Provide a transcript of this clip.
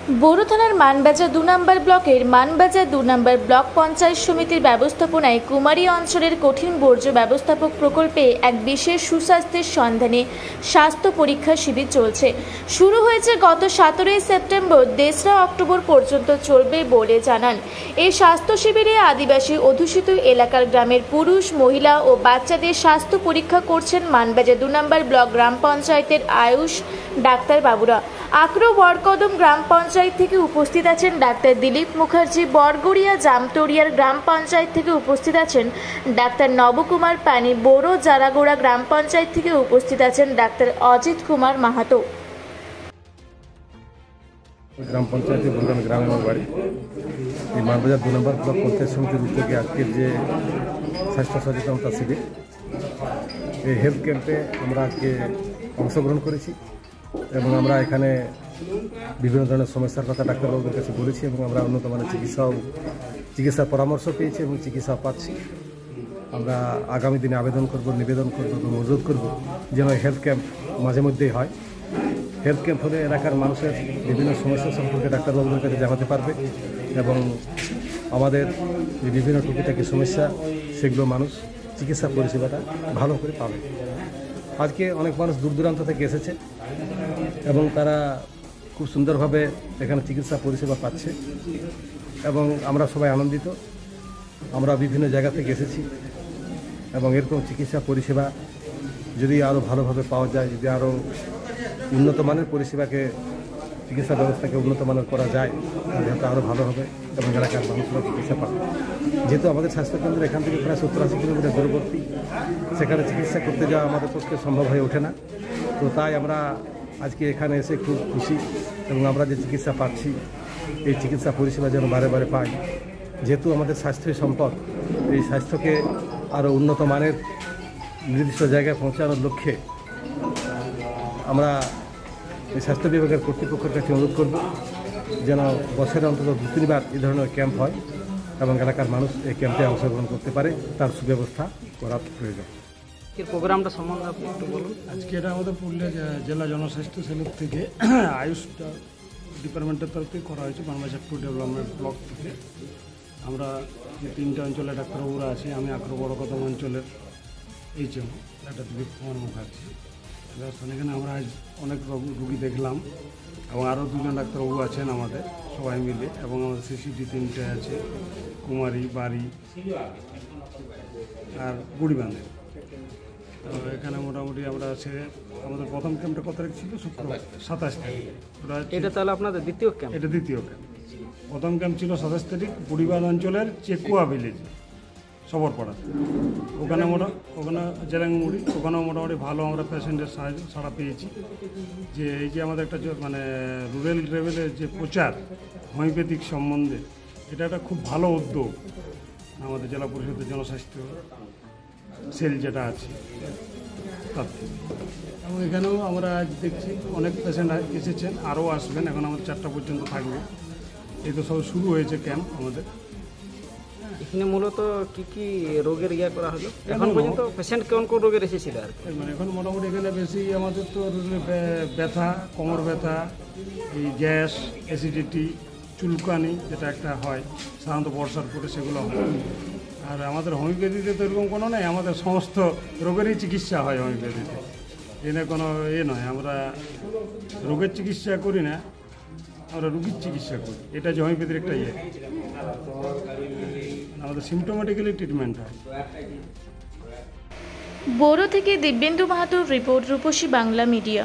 বড় থানার মানবাজার ২ নম্বর ব্লকের মানবাজার ২ নম্বর ব্লক পঞ্চায়েত সমিতির ব্যবস্থাপনায় কুমারী অঞ্চলের কঠিন বর্জ্য ব্যবস্থাপক প্রকল্পে এক বিশেষ সুস্বাস্থ্যের সন্ধানে স্বাস্থ্য পরীক্ষা শিবির চলছে। শুরু হয়েছে গত ১৭ই সেপ্টেম্বর, ৩রা অক্টোবর পর্যন্ত চলবে বলে জানান। এই স্বাস্থ্য শিবিরে আদিবাসী অধ্যুষিত এলাকার গ্রামের পুরুষ, মহিলা ও বাচ্চাদের স্বাস্থ্য পরীক্ষা করছেন মানবাজার ২ নম্বর ব্লক গ্রাম পঞ্চায়েতের আয়ুষ ডাক্তারবাবুরা। আক্রো বরকদম গ্রাম পঞ্চায়েত থেকে উপস্থিত আছেন ডাক্তার দিলীপ মুখার্জি। বরগড়িয়া জামতরিয়ার গ্রাম পঞ্চায়েত থেকে উপস্থিত আছেন ডাক্তার নবকুমার পানি। বড় জারাগোড়া গ্রাম পঞ্চায়েত থেকে উপস্থিত আছেন ডাক্তার অজিত কুমার মাহাতো। গ্রাম পঞ্চায়েতে বলগাম গ্রামে আমার বাড়ি। এই মানবাজার ২ নম্বর ব্লক পঞ্চায়েত সমিতির উদ্যোগে আজকের যে স্বাস্থ্য সচেতনতা শিবির, এই হেলথ ক্যাম্পে আমরা আজকে অংশগ্রহণ করেছি এবং আমরা এখানে বিভিন্ন ধরনের সমস্যার কথা ডাক্তারবাবুদের কাছে বলেছি এবং আমরা উন্নত মানের চিকিৎসার পরামর্শ পেয়েছি এবং চিকিৎসা পাচ্ছি। আমরা আগামী দিনে আবেদন করব, নিবেদন করব এবং অনুরোধ করব যেন হেলথ ক্যাম্প মাঝে মধ্যেই হয়। হেলথ ক্যাম্প হলে এলাকার মানুষের বিভিন্ন সমস্যা সম্পর্কে ডাক্তারবাবুদের কাছে জানাতে পারবে এবং আমাদের যে বিভিন্ন টুকিটাকি সমস্যা সেগুলো মানুষ চিকিৎসা পরিষেবাটা ভালো করে পাবে। আজকে অনেক মানুষ দূর দূরান্ত থেকে এসেছে এবং তারা খুব সুন্দরভাবে এখানে চিকিৎসা পরিষেবা পাচ্ছে এবং আমরা সবাই আনন্দিত। আমরা বিভিন্ন জায়গা থেকে এসেছি এবং এরকম চিকিৎসা পরিষেবা যদি আরও ভালোভাবে পাওয়া যায়, যদি আরও উন্নত মানের পরিষেবাকে, চিকিৎসা ব্যবস্থাকে উন্নত মানের করা যায় তাহলে হয়তো আরও ভালো হবে এবং এলাকার মানুষরা চিকিৎসা পাবে। যেহেতু আমাদের স্বাস্থ্যকেন্দ্র এখান থেকে প্রায় ৭০-৮০ কিলোমিটার দূরবর্তী, সেখানে চিকিৎসা করতে যাওয়া আমাদের পক্ষে সম্ভব হয়ে ওঠে না। তো তাই আমরা আজকে এখানে এসে খুব খুশি এবং আমরা যে চিকিৎসা পাচ্ছি এই চিকিৎসা পরিষেবা যেন বারে বারে পাই। যেহেতু আমাদের স্বাস্থ্যই সম্পদ, এই স্বাস্থ্যকে আরও উন্নত মানের নির্দিষ্ট জায়গায় পৌঁছানোর লক্ষ্যে আমরা এই স্বাস্থ্য বিভাগের কর্তৃপক্ষের কাছে অনুরোধ করব যেন বছরে অন্তত ২-৩ বার এই ধরনের ক্যাম্প হয় এবং এলাকার মানুষ এই ক্যাম্পে অংশগ্রহণ করতে পারে, তার সুব্যবস্থা করা প্রয়োজন। এই প্রোগ্রামটা সম্বন্ধে আপনি একটু বলুন। আজকে এটা আমাদের পুরুলিয়া জেলা জনস্বাস্থ্য সেলের থেকে আয়ুষ ডিপার্টমেন্টের তরফ থেকে করা হয়েছে, মানবাজার 2 ডেভেলপমেন্ট ব্লক থেকে। আমরা যে 3টে অঞ্চলে ডাক্তারবাবুরা আছি, আমি আক্রো বরকদম অঞ্চলের এইচএম ডাক্তার দিলীপ কুমার মুখার্জি। এখানে আমরা আজ অনেক রুগী দেখলাম এবং আরও 2জন ডাক্তারবাবু আছেন আমাদের সবাই মিলে, এবং আমাদের সিসিটি 3টে আছে, কুমারী, বাড়ি আর বুড়িবান্ধে। তো এখানে মোটামুটি আমরা আমাদের প্রথম ক্যাম্পটা কত তারিখ ছিল? শুক্রবার 27 তারিখ। এটা তাহলে আপনাদের দ্বিতীয় ক্যাম্প? এটা দ্বিতীয় ক্যাম্প। প্রথম ক্যাম্প ছিল 27 তারিখ বুড়িবান্ধ অঞ্চলের চেকুয়া ভিলেজ সবরপাড়াতে। ওখানে জেলাঙ্গুড়ি, ওখানেও মোটামুটি ভালো আমরা পেশেন্টের সাড়া পেয়েছি। যে এই যে আমাদের একটা মানে রুরাল লেভেলের যে প্রচার হোমিওপ্যাথিক সম্বন্ধে, এটা একটা খুব ভালো উদ্যোগ আমাদের জেলা পরিষদের জনস্বাস্থ্য সেল যেটা আছে তার থেকে। এবং এখানেও আমরা আজ দেখছি অনেক পেশেন্ট এসেছেন, আরও আসবেন। এখন আমাদের 4টা পর্যন্ত থাকবে। এই তো সব শুরু হয়েছে ক্যাম্প আমাদের। এখানে মূলত কি রোগের করা হলো এখন পর্যন্ত? পেশেন্ট কোন রোগের এসেছিল আর মানে এখন মোটামুটি এখানে বেশি আমাদের তো ব্যথা, কোমর ব্যথা, এই গ্যাস, অ্যাসিডিটি, চুলকানি যেটা একটা হয় সাধারণত বর্ষার পরে, সেগুলো হয়। আর আমাদের হোমিওপ্যাথিতে তো এরকম কোনো নেই, আমাদের সমস্ত রোগেরই চিকিৎসা হয় হোমিওপ্যাথিতে। এনে কোনো নয়, আমরা রোগের চিকিৎসা করি না, আমরা রুগীর চিকিৎসা করি। এটা যে হোমিওপ্যাথির একটা আমাদের সিমটোমেটিক্যালি ট্রিটমেন্ট হয়। বড় থেকে দিব্যেন্দু মাহাতোর রিপোর্ট, রূপসী বাংলা মিডিয়া।